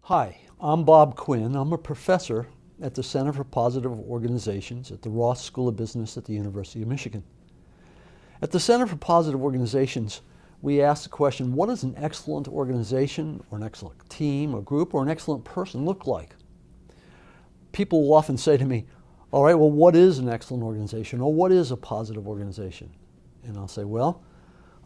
Hi, I'm Bob Quinn. I'm a professor at the Center for Positive Organizations at the Ross School of Business at the University of Michigan. At the Center for Positive Organizations, we ask the question, what does an excellent organization or an excellent team or group or an excellent person look like? People will often say to me, all right, well, what is an excellent organization, or what is a positive organization? And I'll say, well,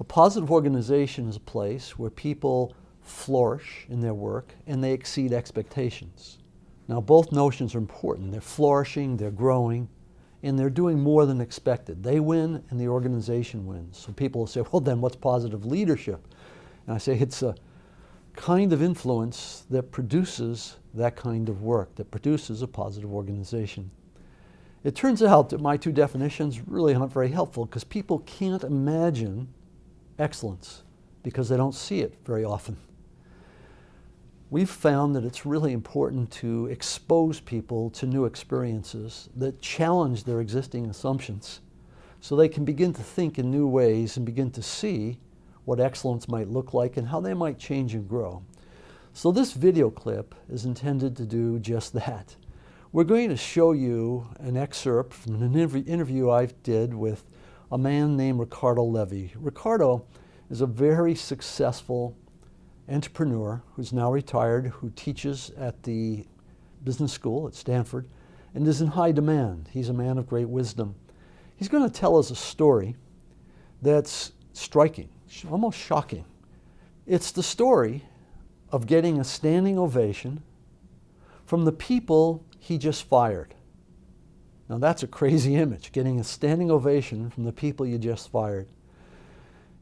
a positive organization is a place where people flourish in their work and they exceed expectations. Now, both notions are important. They're flourishing, they're growing, and they're doing more than expected. They win and the organization wins. So people will say, well, then what's positive leadership? And I say it's a kind of influence that produces that kind of work, that produces a positive organization. It turns out that my two definitions really aren't very helpful because people can't imagine excellence because they don't see it very often. We've found that it's really important to expose people to new experiences that challenge their existing assumptions so they can begin to think in new ways and begin to see what excellence might look like and how they might change and grow. So this video clip is intended to do just that. We're going to show you an excerpt from an interview I did with a man named Ricardo Levy. Ricardo is a very successful entrepreneur who's now retired, who teaches at the business school at Stanford and is in high demand. He's a man of great wisdom. He's going to tell us a story that's striking, almost shocking. It's the story of getting a standing ovation from the people he just fired. Now that's a crazy image, getting a standing ovation from the people you just fired.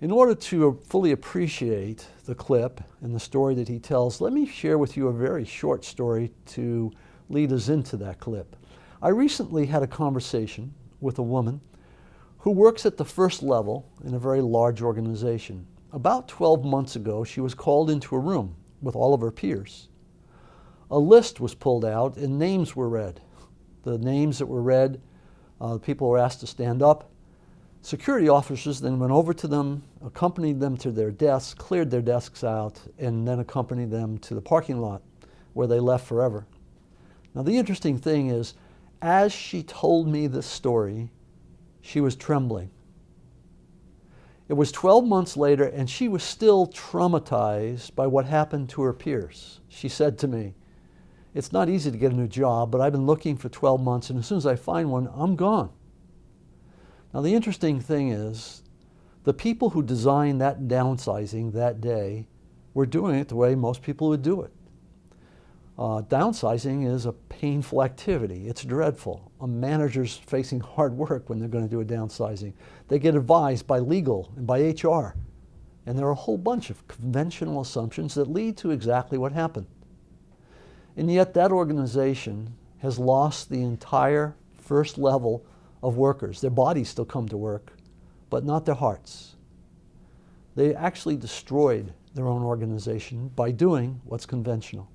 In order to fully appreciate the clip and the story that he tells, let me share with you a very short story to lead us into that clip. I recently had a conversation with a woman who works at the first level in a very large organization. About 12 months ago, she was called into a room with all of her peers. A list was pulled out and names were read. The names that were read, people were asked to stand up. Security officers then went over to them, accompanied them to their desks, cleared their desks out, and then accompanied them to the parking lot where they left forever. Now the interesting thing is, as she told me this story, she was trembling. It was 12 months later and she was still traumatized by what happened to her peers. She said to me, it's not easy to get a new job, but I've been looking for 12 months and as soon as I find one, I'm gone. Now the interesting thing is, the people who designed that downsizing that day were doing it the way most people would do it. Downsizing is a painful activity. It's dreadful. A manager's facing hard work when they're going to do a downsizing. They get advised by legal and by HR. And there are a whole bunch of conventional assumptions that lead to exactly what happened. And yet that organization has lost the entire first level of workers. Their bodies still come to work, but not their hearts. They actually destroyed their own organization by doing what's conventional.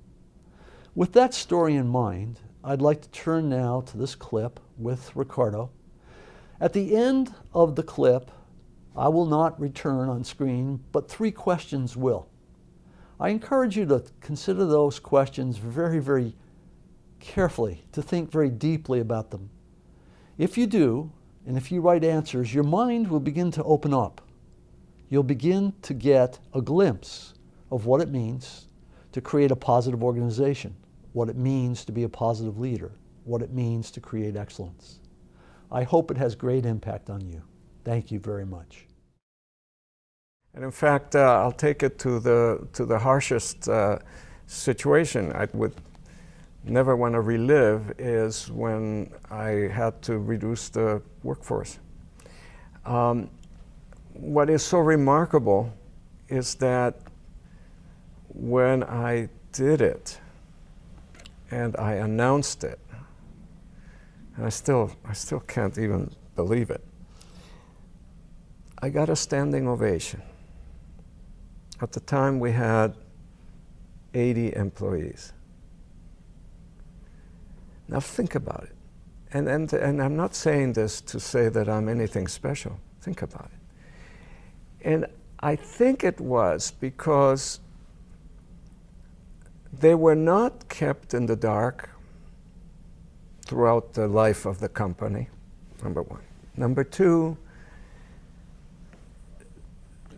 With that story in mind, I'd like to turn now to this clip with Ricardo. At the end of the clip, I will not return on screen, but 3 questions will. I encourage you to consider those questions very, very carefully, to think very deeply about them. If you do, and if you write answers, your mind will begin to open up. You'll begin to get a glimpse of what it means to create a positive organization, what it means to be a positive leader, what it means to create excellence. I hope it has great impact on you. Thank you very much. And in fact, I'll take it to the harshest situation I would never want to relive is when I had to reduce the workforce. What is so remarkable is that when I did it and I announced it, and I still can't even believe it, I got a standing ovation. At the time we had 80 employees. Now think about it. And I'm not saying this to say that I'm anything special. Think about it. And I think it was because they were not kept in the dark throughout the life of the company, number one. Number two,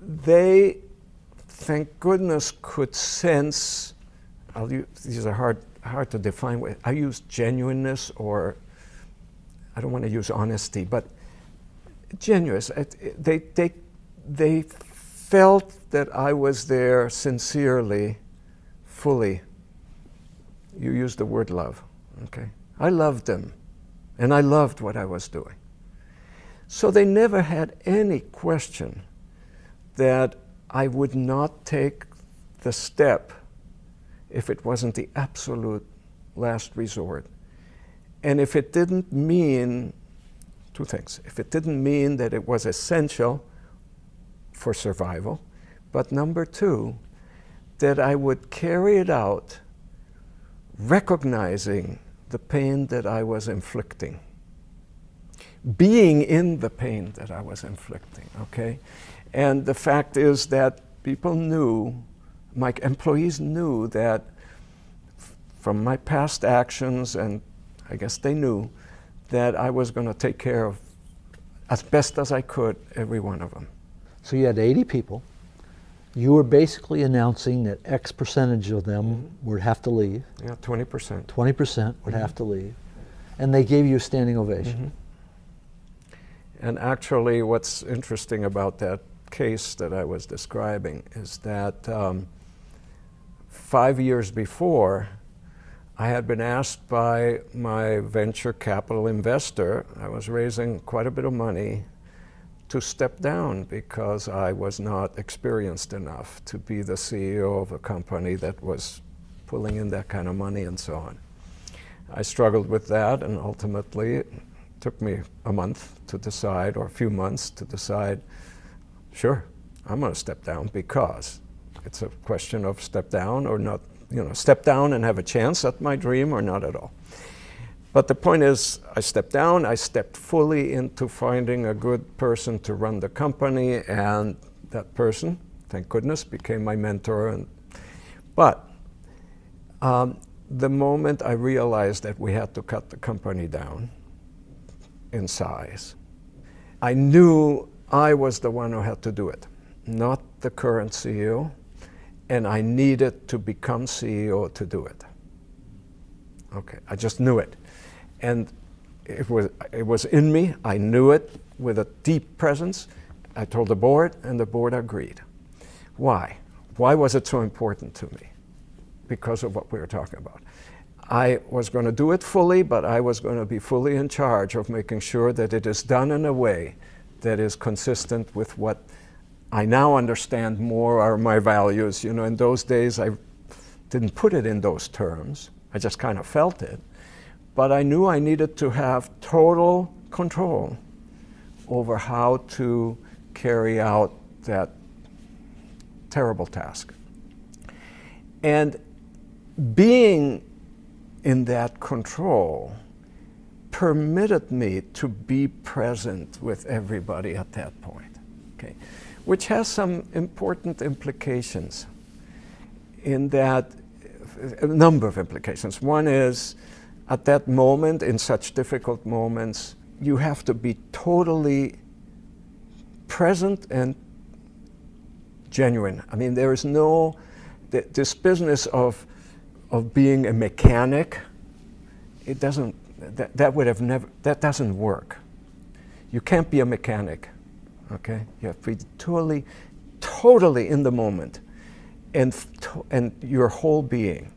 they, thank goodness, could sense, these are hard to define. I use genuineness, or I don't want to use honesty, but genuine. They felt that I was there sincerely, fully. You used the word love, okay? I loved them, and I loved what I was doing. So they never had any question that I would not take the step if it wasn't the absolute last resort. And if it didn't mean two things. If it didn't mean that it was essential for survival, but number two, that I would carry it out recognizing the pain that I was inflicting, being in the pain that I was inflicting, okay? And the fact is that people knew, my employees knew that from my past actions, and I guess they knew, that I was going to take care of, as best as I could, every one of them. So you had 80 people. You were basically announcing that X percentage of them would have to leave. Yeah, 20%. 20% would have to leave. And they gave you a standing ovation. And actually, what's interesting about that case that I was describing is that 5 years before, I had been asked by my venture capital investor, I was raising quite a bit of money, to step down because I was not experienced enough to be the CEO of a company that was pulling in that kind of money and so on. I struggled with that, and ultimately it took me a month to decide, or a few months to decide, sure, I'm going to step down, because it's a question of step down or not, step down and have a chance at my dream, or not at all. But the point is, I stepped down, I stepped fully into finding a good person to run the company, and that person, thank goodness, became my mentor. But the moment I realized that we had to cut the company down in size, I knew I was the one who had to do it, not the current CEO, and I needed to become CEO to do it. Okay, I just knew it. And it was in me. I knew it with a deep presence. I told the board, and the board agreed. Why? Why was it so important to me? Because of what we were talking about. I was going to do it fully, but I was going to be fully in charge of making sure that it is done in a way that is consistent with what I now understand more are my values. In those days, I didn't put it in those terms. I just kind of felt it. But I knew I needed to have total control over how to carry out that terrible task. And being in that control permitted me to be present with everybody at that point, okay? Which has some important implications, in that, a number of implications. One is, at that moment, in such difficult moments, you have to be totally present and genuine. I mean, there is no, this business of being a mechanic, it doesn't, that would have never, that doesn't work. You can't be a mechanic, okay? You have to be totally in the moment, and your whole being.